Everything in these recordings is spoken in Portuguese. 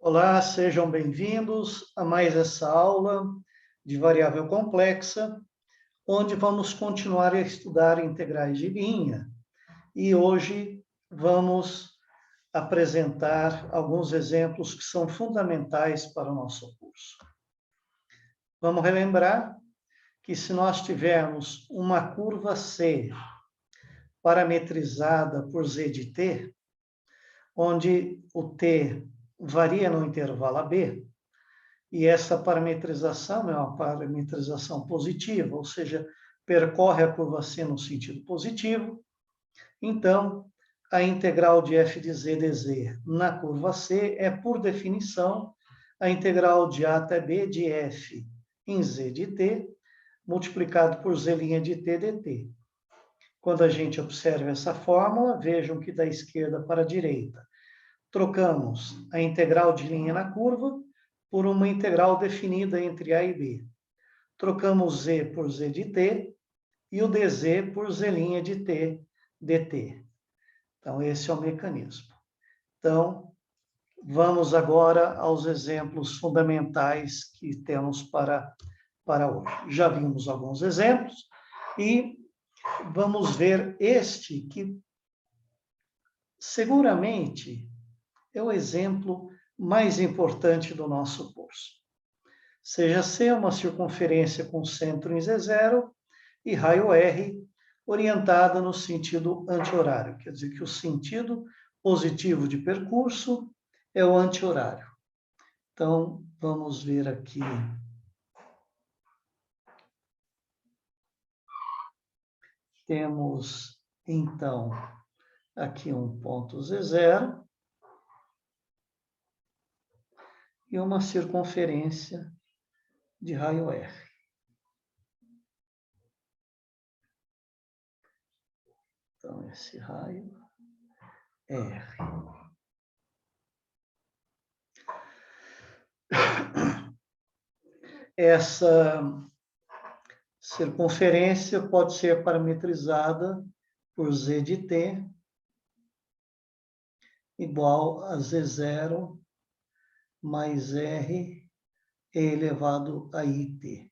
Olá, sejam bem-vindos a mais essa aula de variável complexa, onde vamos continuar a estudar integrais de linha. E hoje vamos apresentar alguns exemplos que são fundamentais para o nosso curso. Vamos relembrar que se nós tivermos uma curva C parametrizada por Z de t, onde o t varia no intervalo AB, e essa parametrização é uma parametrização positiva, ou seja, percorre a curva C no sentido positivo, então a integral de f de z dz na curva C é, por definição, a integral de a até b de f em z de t, multiplicado por z' de t dt. Quando a gente observa essa fórmula, vejam que da esquerda para a direita, trocamos a integral de linha na curva por uma integral definida entre a e b. Trocamos z por z de t e o dz por z' de t dt. Então, esse é o mecanismo. Então, vamos agora aos exemplos fundamentais que temos para hoje. Já vimos alguns exemplos e vamos ver este que seguramente é o exemplo mais importante do nosso curso. Seja C uma circunferência com centro em Z0 e raio R orientada no sentido anti-horário. Quer dizer que o sentido positivo de percurso é o anti-horário. Então, vamos ver aqui. Temos, então, aqui um ponto Z0 e uma circunferência de raio R. Então, esse raio R. Essa circunferência pode ser parametrizada por z de t igual a z0 mais r e elevado a it,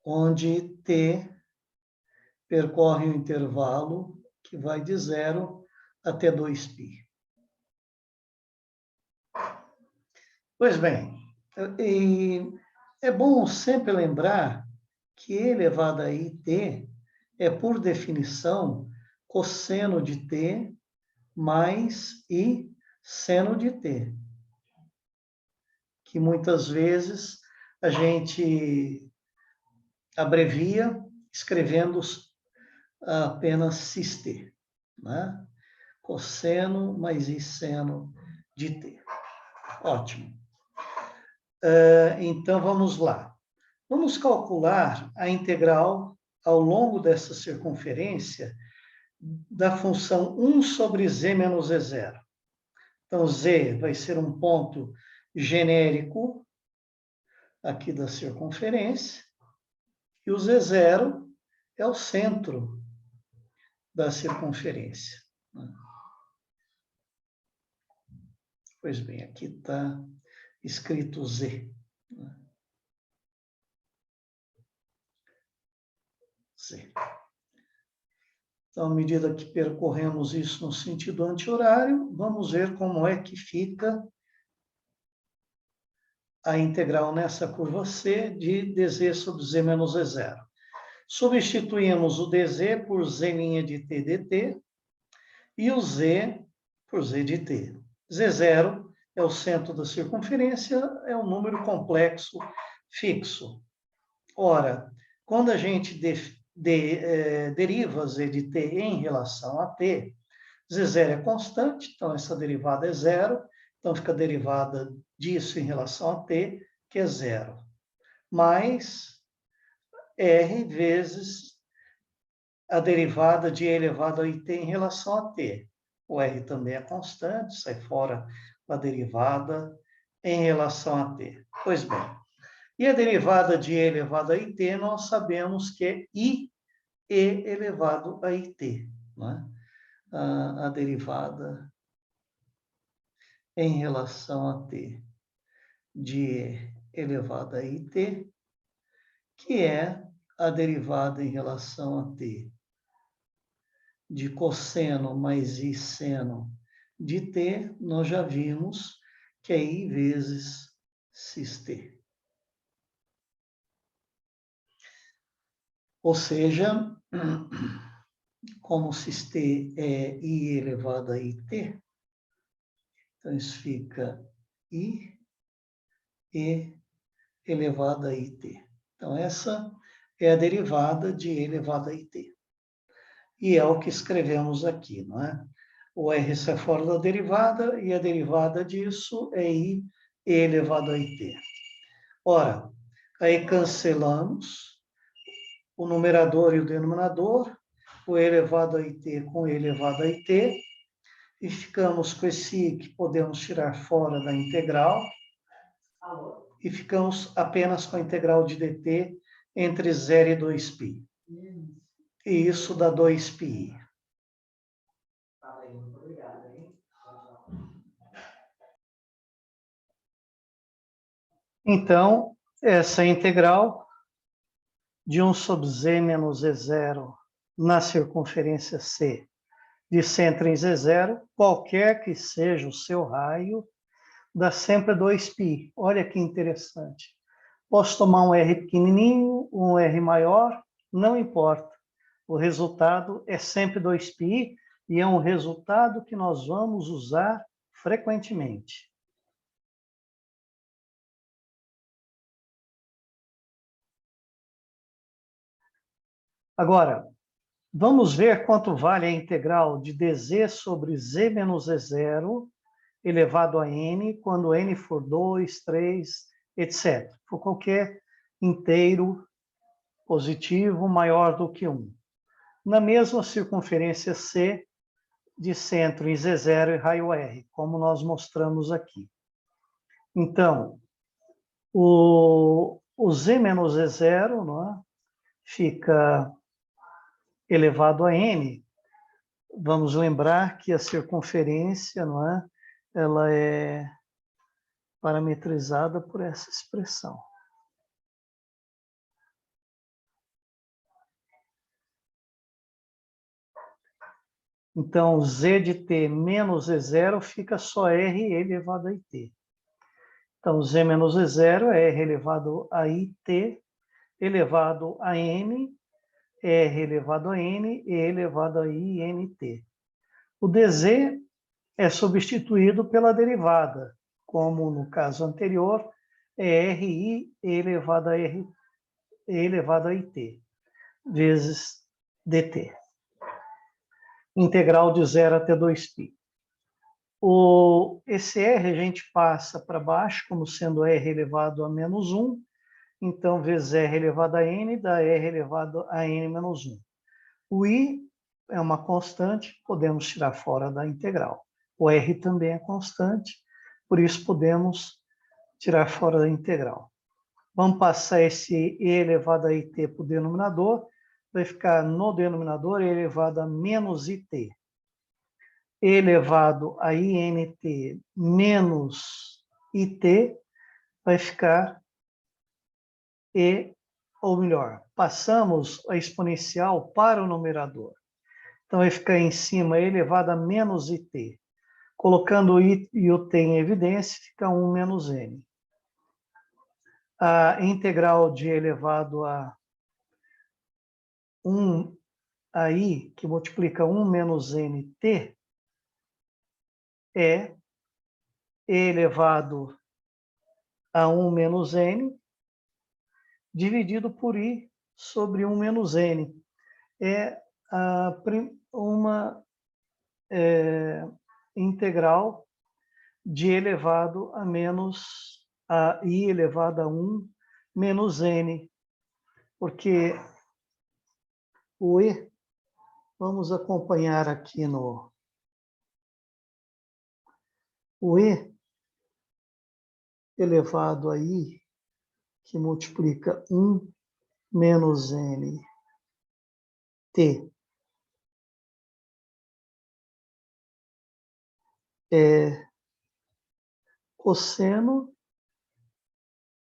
onde t percorre um intervalo que vai de 0 até 2π. Pois bem, é bom sempre lembrar que e elevado a it é, por definição, cosseno de t mais i seno de t, que muitas vezes a gente abrevia escrevendo apenas cis-t, né? Cosseno mais i seno de t. Ótimo. Então, vamos lá. Vamos calcular a integral ao longo dessa circunferência da função 1 sobre z menos z0. Então, z vai ser um ponto genérico aqui da circunferência, e o z0 é o centro da circunferência. Pois bem, aqui está escrito z. Z. Então, à medida que percorremos isso no sentido anti-horário, vamos ver como é que fica a integral nessa curva C de dz sobre z menos z0. Substituímos o dz por z' de t dt e o z por z de t. Z0 é o centro da circunferência, é um número complexo fixo. Ora, quando a gente deriva z de t em relação a t, z0 é constante, então essa derivada é zero, então fica a derivada disso em relação a t, que é zero, mais r vezes a derivada de e elevado a it em relação a t. O r também é constante, sai fora a derivada em relação a t. Pois bem, e a derivada de e elevado a it, nós sabemos que é i e elevado a it, né? A derivada em relação a t de e elevado a it, que é a derivada em relação a t de cosseno mais i seno de t, nós já vimos que é i vezes cis-t. Ou seja, como cis-t é i elevado a it, então isso fica i e elevado a it. Então, essa é a derivada de e elevado a it. E é o que escrevemos aqui, não é? O r sai fora da derivada, e a derivada disso é i e elevado a it. Ora, aí cancelamos o numerador e o denominador, o e elevado a it com e elevado a it, e ficamos com esse i que podemos tirar fora da integral, e ficamos apenas com a integral de dt entre 0 e 2π. E isso dá 2πi. Então, essa integral de 1 sobre z menos z0 na circunferência C, de centro em z0, qualquer que seja o seu raio, dá sempre 2π. Olha que interessante. Posso tomar um R pequenininho, um R maior, não importa. O resultado é sempre 2π e é um resultado que nós vamos usar frequentemente. Agora, vamos ver quanto vale a integral de dz sobre z menos z0 elevado a n, quando n for 2, 3, etc. For qualquer inteiro positivo maior do que 1. Na mesma circunferência C, de centro em Z0 e raio R, como nós mostramos aqui. Então, o Z menos Z0, não é? Fica elevado a N. Vamos lembrar que a circunferência, não é? Ela é parametrizada por essa expressão. Então, z de t menos z0 fica só r elevado a it. Então, z menos z0 é r elevado a it elevado a n, r elevado a n e elevado a int. O dz é substituído pela derivada, como no caso anterior, é ri elevado a r elevado a it, vezes dt. Integral de 0 até 2π. Esse r a gente passa para baixo como sendo r elevado a menos 1, então vezes r elevado a n dá r elevado a n menos 1. O i é uma constante, podemos tirar fora da integral. O r também é constante, por isso podemos tirar fora da integral. Vamos passar esse e elevado a it para o denominador, vai ficar no denominador e elevado a menos it. E elevado a int menos it vai ficar e, ou melhor, passamos a exponencial para o numerador. Então vai ficar em cima e elevado a menos it. Colocando o i e o t em evidência, fica 1 menos n. A integral de elevado a 1 a i, que multiplica 1 menos nt, é e elevado a 1 menos n, dividido por i sobre 1 menos n. É uma integral de elevado a menos a i elevado a 1 menos n, porque o e, vamos acompanhar aqui no... O e elevado a i, que multiplica 1 menos n t, é cosseno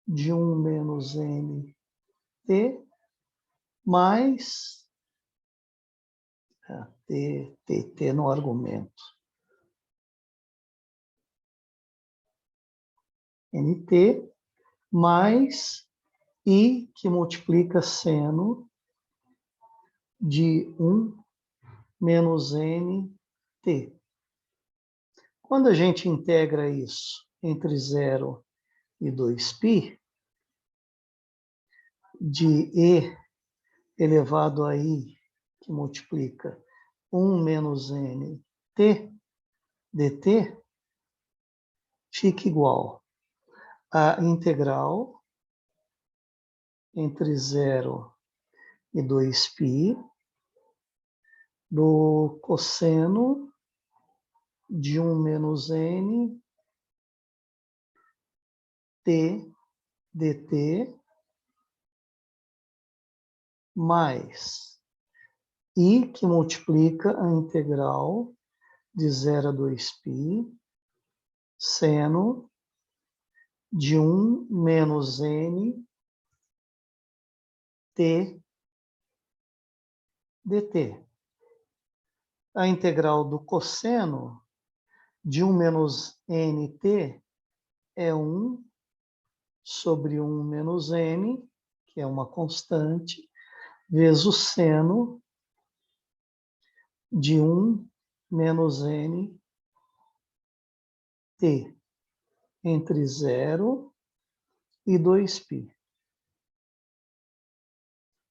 de 1 menos nt mais t no argumento. nt mais i que multiplica seno de 1 menos nt. Quando a gente integra isso entre 0 e 2π, de e elevado a i, que multiplica 1 menos nt dt, fica igual a integral entre 0 e 2π do cosseno de 1 menos n t dt mais i que multiplica a integral de 0 a 2π seno de 1 menos n t dt. A integral do cosseno de 1 menos nt é 1 sobre 1 menos n, que é uma constante, vezes o seno de 1 menos n t entre 0 e 2π.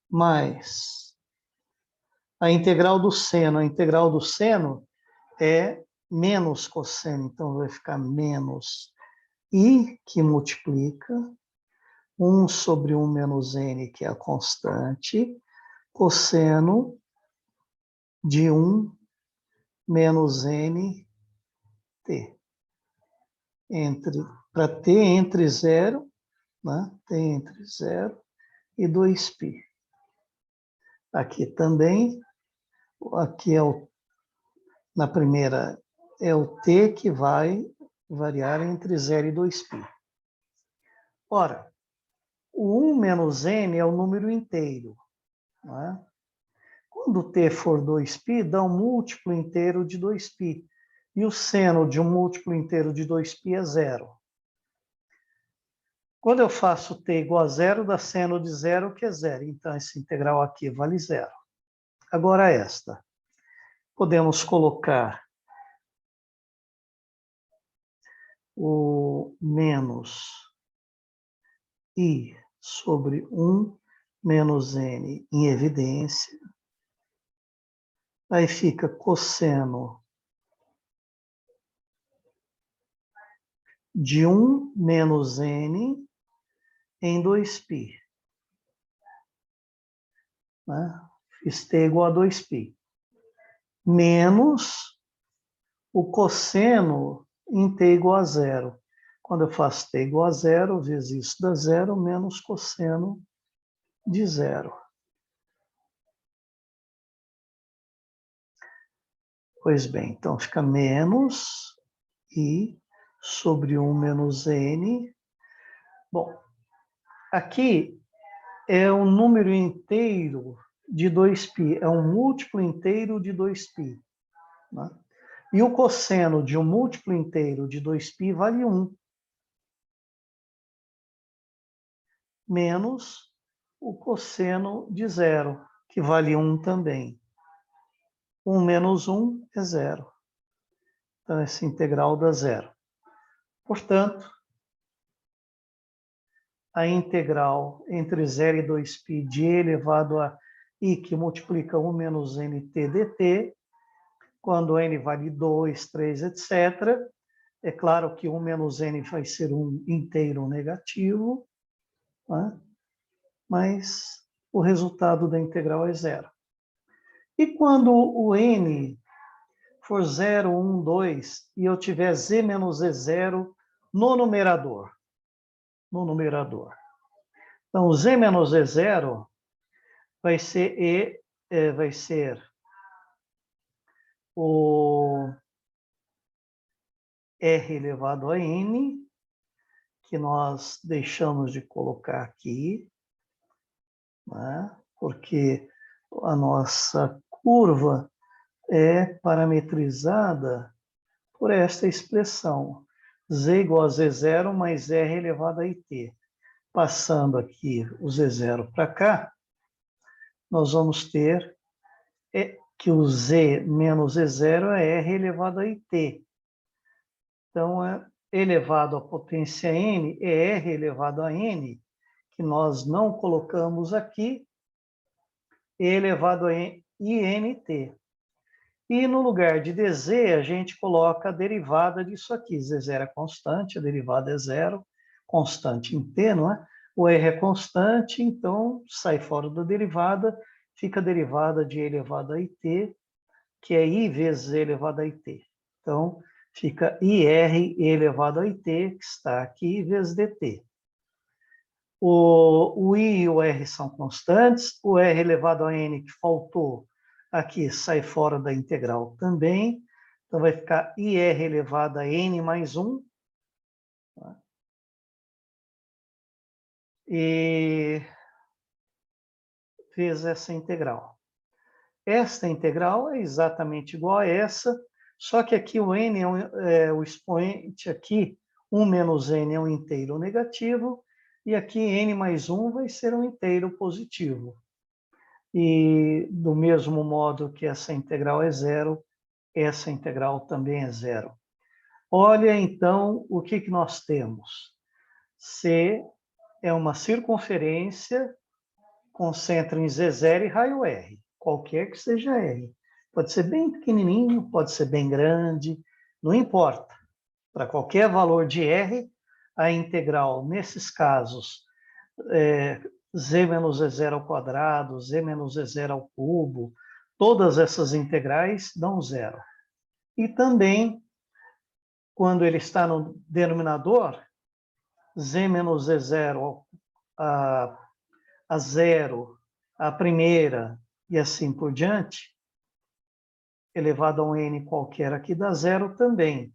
Mais a integral do seno. A integral do seno é menos cosseno, então vai ficar menos i, que multiplica 1 sobre 1 menos n, que é a constante, cosseno de 1 menos n t. Para t entre 0, né? T entre 0 e 2π. Aqui também, aqui na primeira, é o t que vai variar entre 0 e 2π. Ora, o 1 menos n é o número inteiro. Não é? Quando t for 2π, dá um múltiplo inteiro de 2π. E o seno de um múltiplo inteiro de 2π é 0. Quando eu faço t igual a 0, dá seno de 0, que é 0. Então, essa integral aqui vale 0. Agora esta. Podemos colocar o menos i sobre 1 menos n em evidência. Aí fica cosseno de 1 menos n em 2π. Né? Fiz t igual a 2π. Menos o cosseno em t igual a 0. Quando eu faço t igual a 0, vezes isso dá 0, menos cosseno de 0. Pois bem, então fica menos i sobre 1 menos n. Bom, aqui é um número inteiro de 2π, é um múltiplo inteiro de 2π. Né? E o cosseno de um múltiplo inteiro de 2π vale 1. Menos o cosseno de 0, que vale 1 também. 1 menos 1 é 0. Então, essa integral dá 0. Portanto, a integral entre 0 e 2π de e elevado a i, que multiplica 1 menos nt dt, quando n vale 2, 3, etc., é claro que 1 menos n vai ser um inteiro negativo, né? Mas o resultado da integral é 0. E quando o n for 0, 1, 2, e eu tiver z menos z0 no numerador. Então, o z menos z0 vai ser o r elevado a n que nós deixamos de colocar aqui, né? Porque a nossa curva é parametrizada por esta expressão, z igual a z0 mais r elevado a it. Passando aqui o z0 para cá, nós vamos ter que o z menos z0 é r elevado a it. Então, elevado à potência n é r elevado a n, que nós não colocamos aqui, elevado a int. E no lugar de dz, a gente coloca a derivada disso aqui. Z0 é constante, a derivada é zero, constante em t, não é? O r é constante, então sai fora da derivada, fica a derivada de e elevado a it, que é i vezes e elevado a it. Então, fica ir e elevado a it, que está aqui, vezes dt. O i e o r são constantes, o r elevado a n que faltou aqui sai fora da integral também, então vai ficar ir elevado a n mais 1. Tá? E vezes essa integral. Esta integral é exatamente igual a essa, só que aqui o n o expoente aqui, 1 menos n é um inteiro negativo, e aqui n mais 1 vai ser um inteiro positivo. E do mesmo modo que essa integral é zero, essa integral também é zero. Olha, então, o que nós temos? C é uma circunferência com centro em Z0 e raio R, qualquer que seja R. Pode ser bem pequenininho, pode ser bem grande, não importa. Para qualquer valor de R, a integral, nesses casos, z menos z0 ao quadrado, z menos z0 ao cubo, todas essas integrais dão zero. E também, quando ele está no denominador, z menos z0 a zero, a primeira e assim por diante, elevado a um n qualquer aqui dá zero também.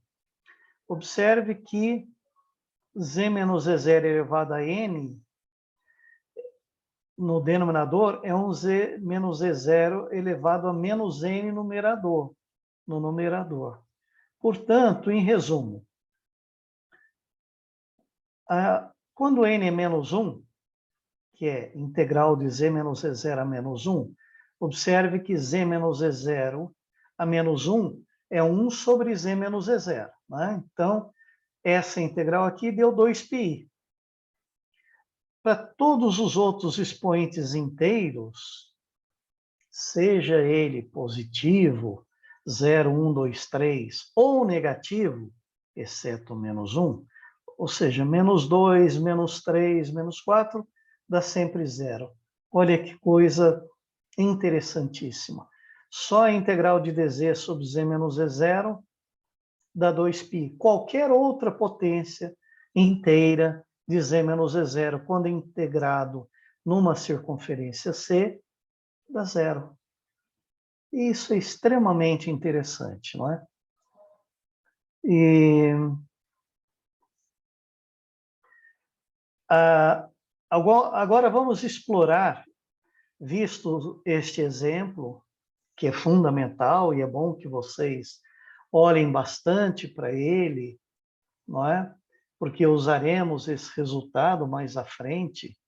Observe que z menos z0 elevado a n, no denominador, é um z menos z0 elevado a menos n no numerador. Portanto, em resumo, quando n é menos 1, que é integral de z menos z0 a menos 1, observe que z menos z0 a menos 1 é 1 sobre z menos z0. Né? Então, essa integral aqui deu 2πi. Para todos os outros expoentes inteiros, seja ele positivo, 0, 1, 2, 3, ou negativo, exceto menos 1, ou seja, menos 2, menos 3, menos 4, dá sempre zero. Olha que coisa interessantíssima. Só a integral de dz sobre z menos z0 dá 2π. Qualquer outra potência inteira de z menos z0, quando integrado numa circunferência C, dá zero. E isso é extremamente interessante, não é? E agora vamos explorar, visto este exemplo, que é fundamental e é bom que vocês olhem bastante para ele, não é? Porque usaremos esse resultado mais à frente,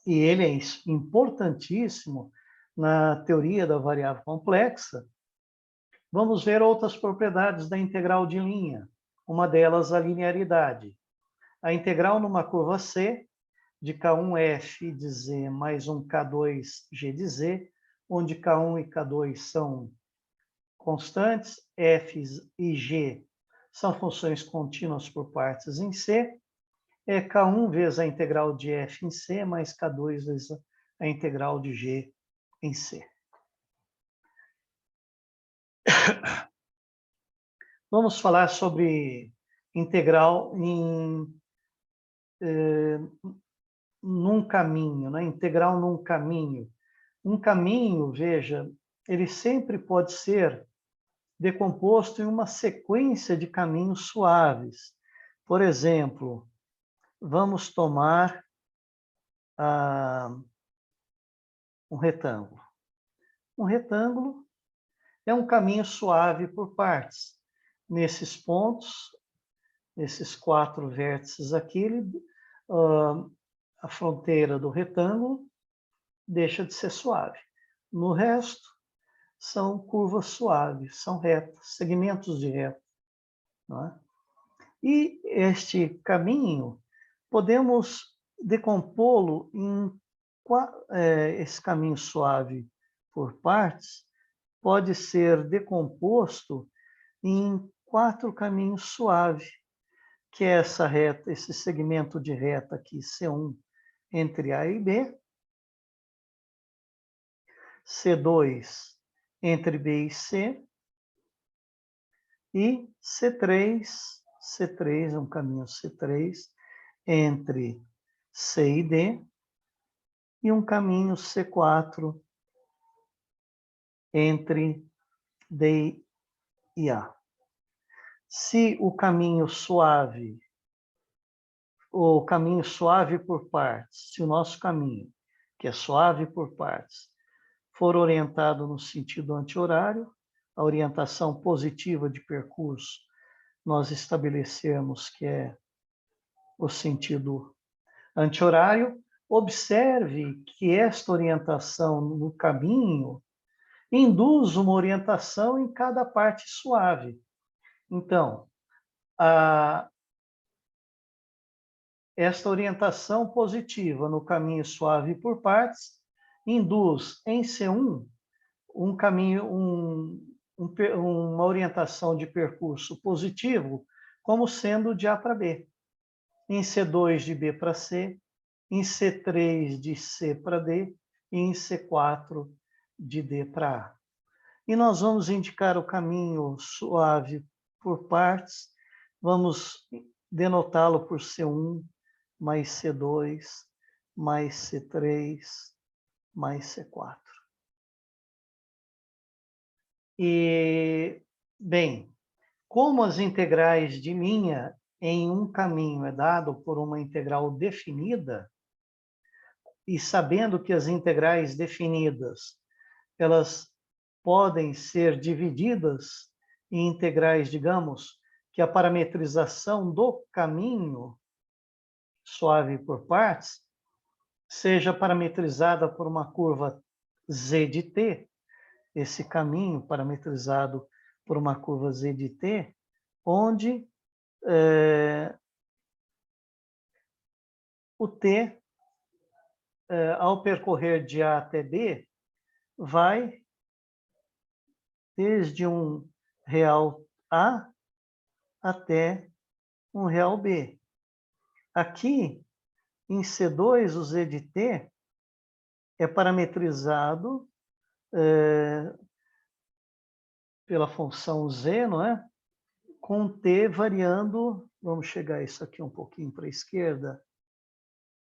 e ele é importantíssimo na teoria da variável complexa. Vamos ver outras propriedades da integral de linha, uma delas a linearidade. A integral numa curva C, de K1F de Z mais um K2G de Z, onde K1 e K2 são constantes, F e G são funções contínuas por partes em C, é K1 vezes a integral de F em C, mais K2 vezes a integral de G em C. Vamos falar sobre integral num caminho, né? Integral num caminho. Um caminho, veja, ele sempre pode ser decomposto em uma sequência de caminhos suaves. Por exemplo, vamos tomar um retângulo. Um retângulo é um caminho suave por partes. Nesses pontos, nesses 4 vértices aqui, a fronteira do retângulo deixa de ser suave. No resto, são curvas suaves, são retas, segmentos de reta. Não é? E este caminho, podemos decompô-lo em esse caminho suave por partes, pode ser decomposto em 4 caminhos suaves, que é essa reta, esse segmento de reta aqui, C1, entre A e B, C2 entre B e C, e C3, um caminho C3, entre C e D, e um caminho C4 entre D e A. Se o caminho suave por partes, se o nosso caminho, que é suave por partes, for orientado no sentido anti-horário, a orientação positiva de percurso, nós estabelecemos que é o sentido anti-horário. Observe que esta orientação no caminho induz uma orientação em cada parte suave. Então, esta orientação positiva no caminho suave por partes induz em C1 um caminho, uma orientação de percurso positivo, como sendo de A para B. Em C2 de B para C, em C3 de C para D e em C4 de D para A. E nós vamos indicar o caminho suave por partes, vamos denotá-lo por C1 mais C2 mais C3 mais C4. E, bem, como as integrais de linha em um caminho é dado por uma integral definida, e sabendo que as integrais definidas, elas podem ser divididas em integrais, digamos, que a parametrização do caminho suave por partes seja parametrizada por uma curva z de t, esse caminho parametrizado por uma curva z de t, onde o t, ao percorrer de A até B, vai desde um real A até um real B. Aqui, em C2, o z de t é parametrizado pela função z, não é? Com t variando, vamos chegar isso aqui um pouquinho para a esquerda,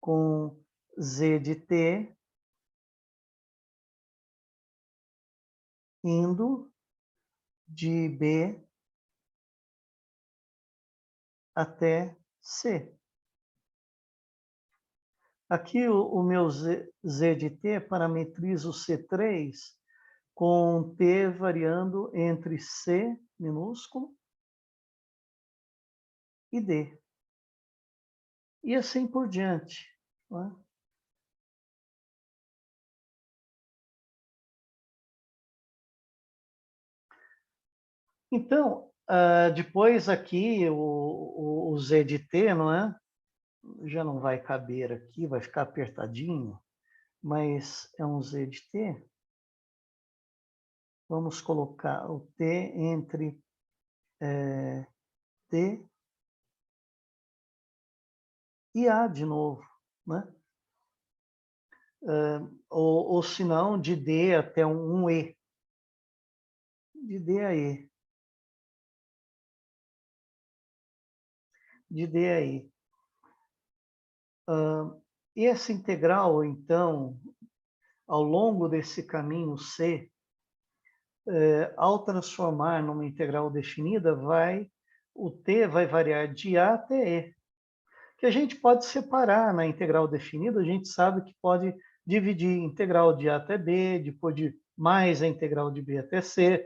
com z de t indo de B até C. Aqui o meu z de t parametriza o C3 com t variando entre C minúsculo e D. E assim por diante. Não é? Então, depois aqui o z de t, não é? Já não vai caber aqui, vai ficar apertadinho, mas é um z de t. Vamos colocar o t entre t e A de novo, né? Ou se não, de D até um E. De D a E. De D a E. E essa integral, então, ao longo desse caminho C, ao transformar numa integral definida, o t vai variar de A até E. que a gente pode separar na integral definida, a gente sabe que pode dividir integral de A até B, depois de mais a integral de B até C,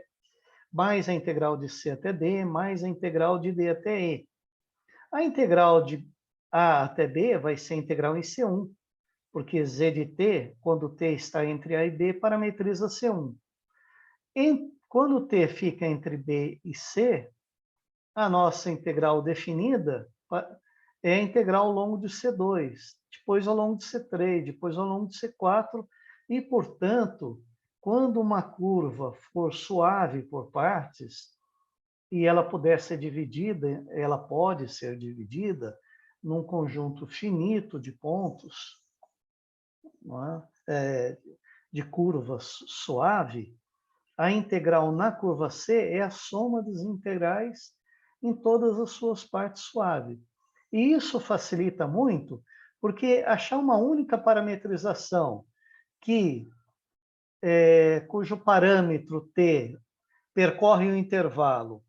mais a integral de C até D, mais a integral de D até E. A integral de A até B vai ser a integral em C1, porque Z de T, quando T está entre A e B, parametriza C1. Quando T fica entre B e C, a nossa integral definida é a integral ao longo de C2, depois ao longo de C3, depois ao longo de C4, e, portanto, quando uma curva for suave por partes, e ela puder ser dividida, ela pode ser dividida num conjunto finito de pontos, não é? De curvas suave, a integral na curva C é a soma das integrais em todas as suas partes suaves. E isso facilita muito, porque achar uma única parametrização cujo parâmetro t percorre o intervalo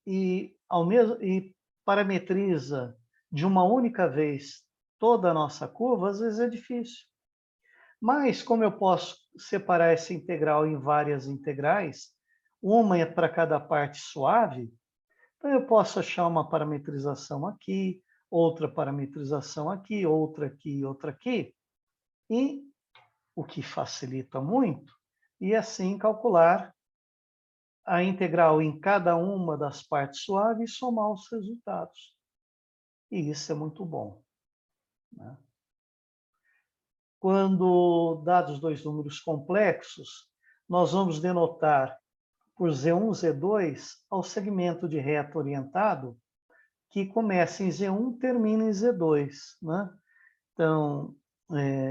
e parametriza de uma única vez toda a nossa curva, às vezes é difícil. Mas, como eu posso separar essa integral em várias integrais, uma é para cada parte suave, então eu posso achar uma parametrização aqui, outra parametrização aqui, outra aqui, outra aqui, e o que facilita muito, e assim calcular a integral em cada uma das partes suaves e somar os resultados. E isso é muito bom, né? Quando dados dois números complexos, nós vamos denotar por Z1, Z2 ao segmento de reta orientado que começa em Z1 e termina em Z2, né? Então,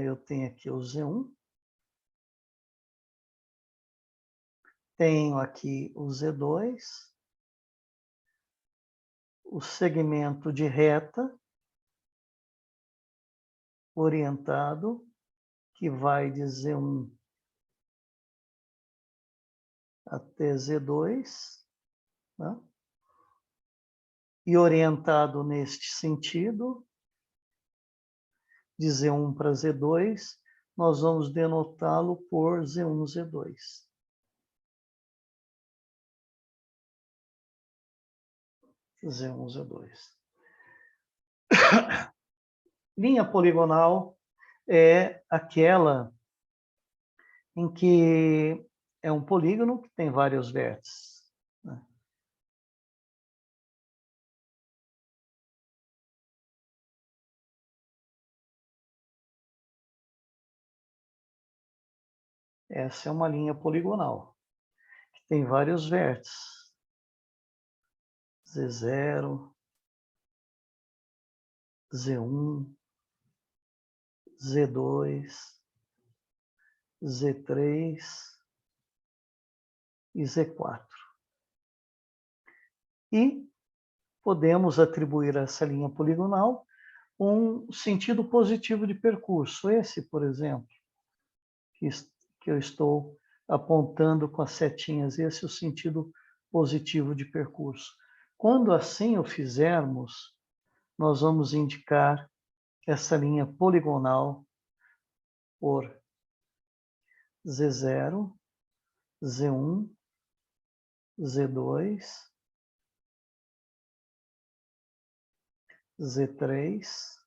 eu tenho aqui o Z1, tenho aqui o Z2, o segmento de reta orientado, que vai de Z1 até Z2, né? E orientado neste sentido, de Z1 para Z2, nós vamos denotá-lo por Z1, Z2. Z1, Z2. Linha poligonal é aquela em que é um polígono que tem vários vértices, né? Essa é uma linha poligonal, que tem vários vértices. Z0, Z1, Z2, Z3 e Z4. E podemos atribuir a essa linha poligonal um sentido positivo de percurso. Esse, por exemplo, que eu estou apontando com as setinhas, esse é o sentido positivo de percurso. Quando assim o fizermos, nós vamos indicar essa linha poligonal por Z0, Z1, Z2, Z3.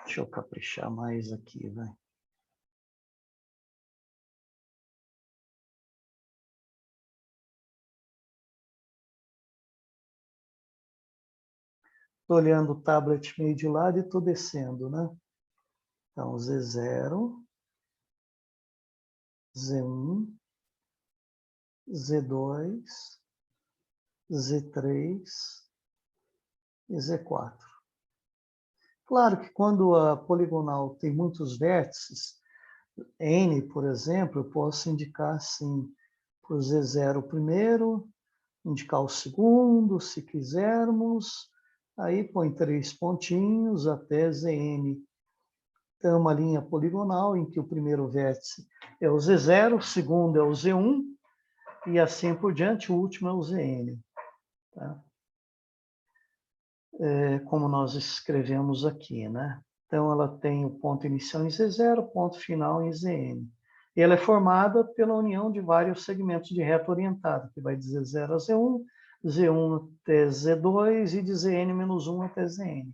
Deixa eu caprichar mais aqui, vai. Estou olhando o tablet meio de lado e estou descendo, né? Então, Z0, Z1, Z2, Z3 e Z4. Claro que quando a poligonal tem muitos vértices, N, por exemplo, eu posso indicar assim, por Z0 o primeiro, indicar o segundo, se quisermos, aí põe 3 pontinhos até Zn. Então, é uma linha poligonal em que o primeiro vértice é o Z0, o segundo é o Z1, e assim por diante, o último é o Zn. Tá? como nós escrevemos aqui, né? Então, ela tem o ponto inicial em Z0, ponto final em Zn. E ela é formada pela união de vários segmentos de reta orientada, que vai de Z0 a Z1, Z1 até Z2 e de Zn-1 até Zn.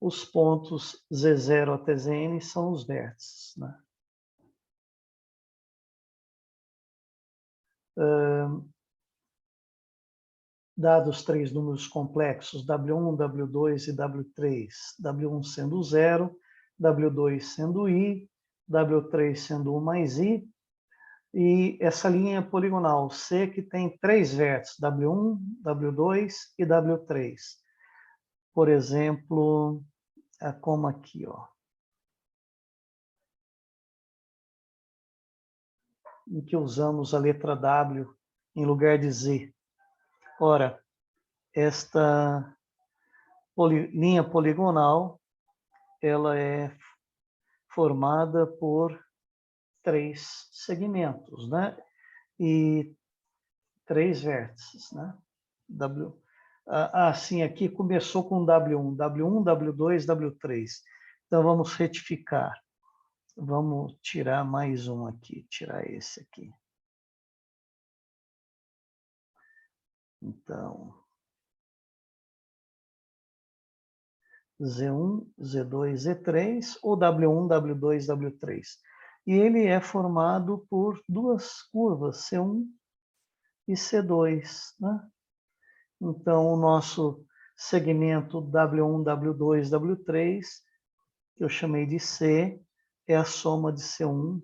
Os pontos Z0 até Zn são os vértices, né? Dados três números complexos, W1, W2 e W3, W1 sendo 0, W2 sendo I, W3 sendo 1 mais I, e essa linha poligonal C que tem três vértices, W1, W2 e W3. Por exemplo, como aqui, ó, em que usamos a letra W em lugar de Z. Ora, esta linha poligonal, ela é formada por três segmentos, né? E três vértices, né? Sim, aqui começou com W1, W1, W2, W3. Então, vamos retificar. Vamos tirar mais um aqui, tirar esse aqui. Então, Z1, Z2, Z3, ou W1, W2, W3. E ele é formado por duas curvas, C1 e C2, né? Então, o nosso segmento W1, W2, W3, que eu chamei de C, é a soma de C1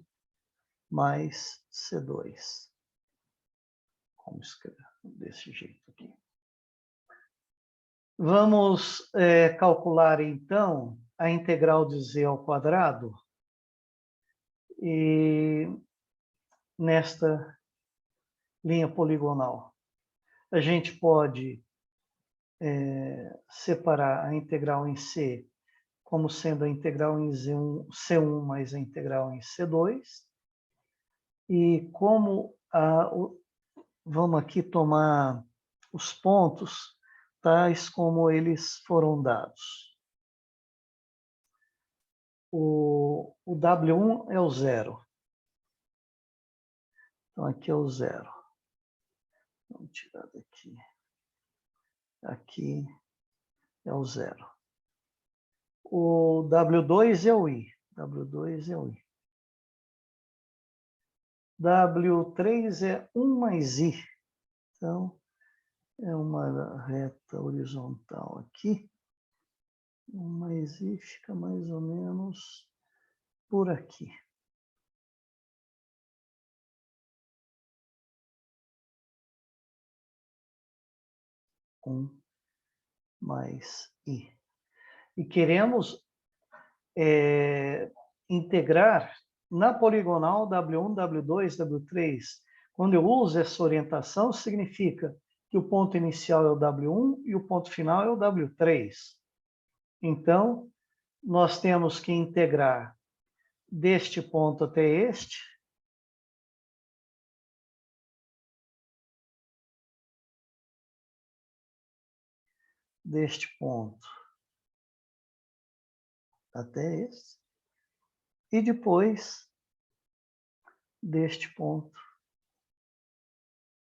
mais C2. Vamos escrever desse jeito aqui. Vamos calcular, então, a integral de Z ao quadrado. E nesta linha poligonal, a gente pode separar a integral em C como sendo a integral em C1 mais a integral em C2. E como vamos aqui tomar os pontos tais como eles foram dados. O W1 é o 0. Então, aqui é o 0. Vamos tirar daqui. Aqui é o 0. O W2 é o I. W2 é o I. W3 é 1 mais I. Então, é uma reta horizontal aqui. 1 mais I fica mais ou menos por aqui. Mais I. E queremos integrar na poligonal W1, W2, W3. Quando eu uso essa orientação, significa que o ponto inicial é o W1 e o ponto final é o W3. Então, nós temos que integrar deste ponto até este, deste ponto até este, e depois deste ponto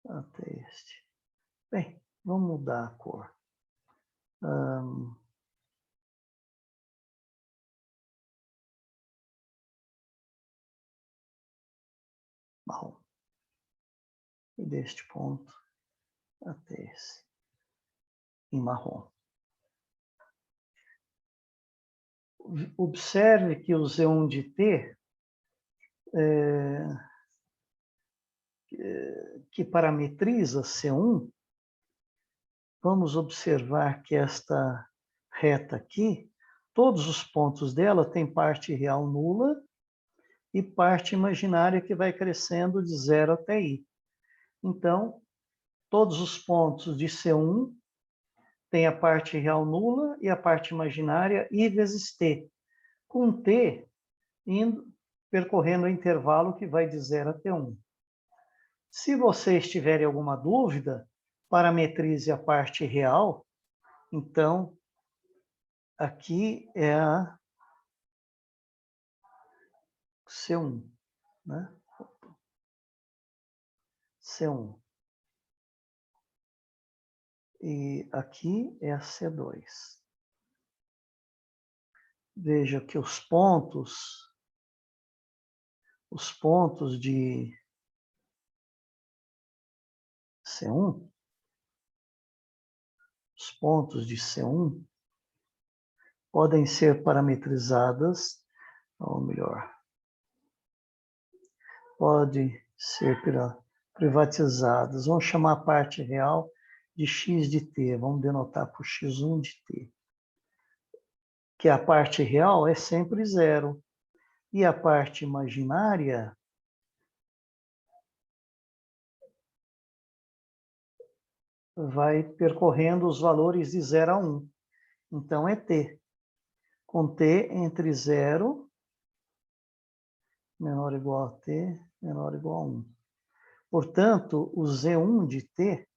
até este. Bem, vamos mudar a cor. Marrom. E deste ponto até esse, em marrom. Observe que o Z1 de T, que parametriza C1, vamos observar que esta reta aqui, todos os pontos dela têm parte real nula e parte imaginária que vai crescendo de 0 até I. Então, todos os pontos de C1 têm a parte real nula e a parte imaginária I vezes T, com T percorrendo o intervalo que vai de 0 até 1. Se vocês tiverem alguma dúvida, parametrize a parte real Então, aqui é a C1, né? C1. E aqui é a C2. Veja que os pontos de C1, os pontos de C1 podem ser parametrizadas, ou melhor, pode ser privatizadas. Vamos chamar a parte real de x de t, vamos denotar por x1 de t. Que a parte real é sempre zero. E a parte imaginária vai percorrendo os valores de 0 a 1. Então, é t. Com t entre 0, menor ou igual a t, menor ou igual a 1. Portanto, o z1 de t,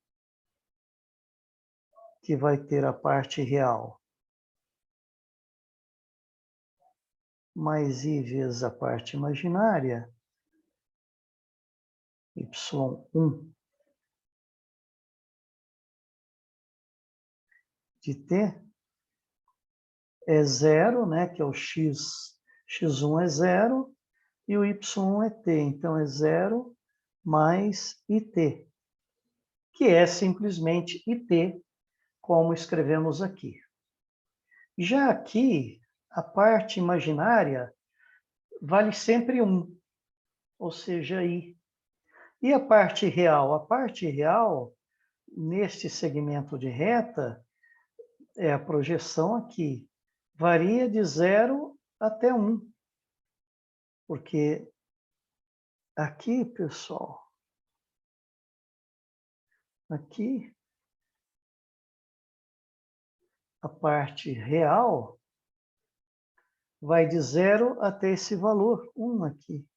que vai ter a parte real, mais i vezes a parte imaginária, y1 de t, é zero, né, que é o x1 é zero, e o y1 é t, então é zero mais it, que é simplesmente it, como escrevemos aqui. Já aqui, a parte imaginária vale sempre 1, ou seja, i. E a parte real? A parte real, neste segmento de reta, é a projeção aqui. Varia de 0 até 1. Porque aqui, pessoal, aqui, a parte real vai de 0 até esse valor, 1 aqui,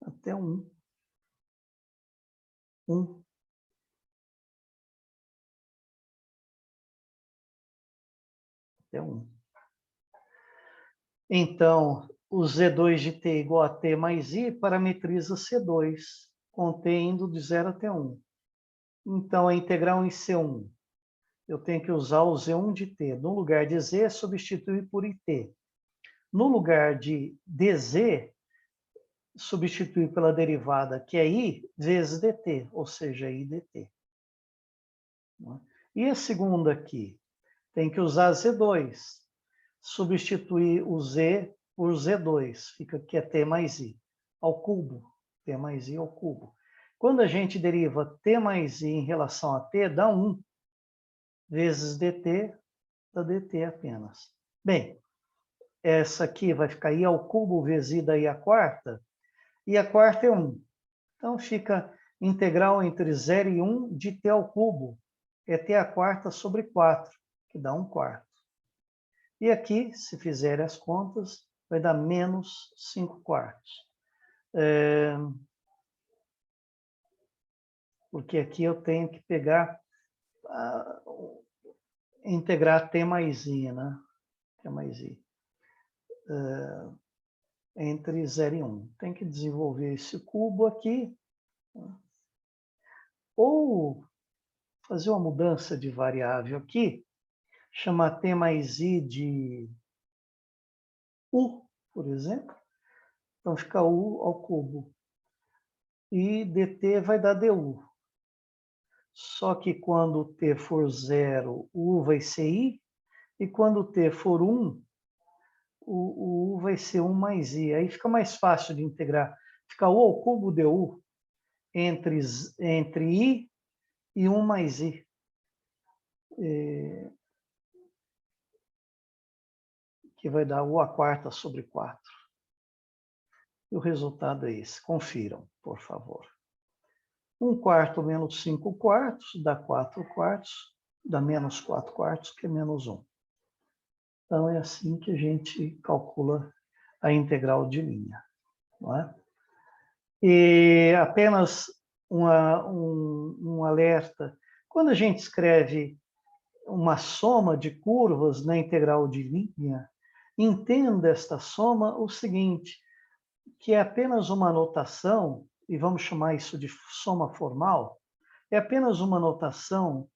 até 1. 1. Até 1. Então, o Z2 de t igual a t mais i parametriza C2, com t indo de 0 até 1. Então, a integral em C1, eu tenho que usar o Z1 de t. No lugar de z, substituir por it. No lugar de dz, substituir pela derivada, que é i vezes dt, ou seja, i dt. E a segunda aqui? Tem que usar Z2. Substituir o z por Z2. Fica que é t mais i ao cubo. T mais i ao cubo. Quando a gente deriva t mais i em relação a t, dá 1 vezes dt, dá dt apenas. Bem, essa aqui vai ficar i ao cubo vezes i daí a quarta, e a quarta é 1. Então, fica integral entre 0 e 1 de t ao cubo, é t a quarta sobre 4, que dá 1 quarto. E aqui, se fizer as contas, vai dar menos 5 quartos. Porque aqui eu tenho que pegar, integrar t mais i, né? T mais i. Entre 0 e 1. Tem que desenvolver esse cubo aqui. Ou fazer uma mudança de variável aqui, chamar t mais i de u, por exemplo. Então, fica u ao cubo. E dt vai dar du. Só que quando t for 0, o u vai ser i. E quando t for 1, o u vai ser 1 mais i. Aí fica mais fácil de integrar. Fica u ao cubo du entre i e 1 mais i. Que vai dar u a quarta sobre 4. E o resultado é esse. Confiram, por favor. 1 quarto menos 5 quartos dá 4 quartos, dá menos 4 quartos, que é menos 1. Então, é assim que a gente calcula a integral de linha. Não é? E apenas um alerta. Quando a gente escreve uma soma de curvas na integral de linha, entenda esta soma o seguinte, que é apenas uma notação, e vamos chamar isso de soma formal, é apenas uma notação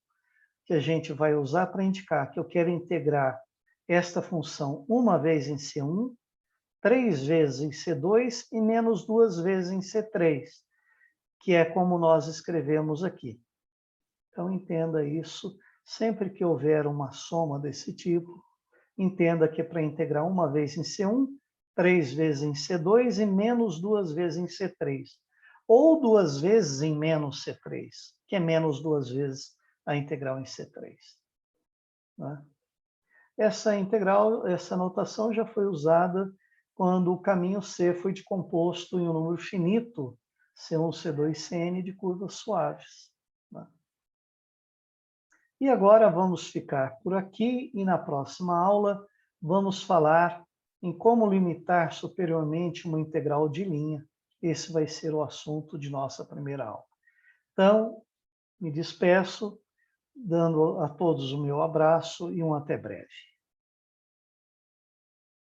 que a gente vai usar para indicar que eu quero integrar esta função uma vez em C1, 3 vezes em C2 e menos 2 vezes em C3, que é como nós escrevemos aqui. Então, entenda isso. Sempre que houver uma soma desse tipo, entenda que é para integrar uma vez em C1, 3 vezes em C2 e menos 2 vezes em C3. Ou 2 vezes em menos C3, que é menos 2 vezes a integral em C3. Né? Essa integral, essa notação já foi usada quando o caminho C foi decomposto em um número finito, C1, C2, Cn, de curvas suaves. Né? E agora vamos ficar por aqui e na próxima aula vamos falar em como limitar superiormente uma integral de linha. Esse vai ser o assunto de nossa primeira aula. Então, me despeço, dando a todos o meu abraço e um até breve.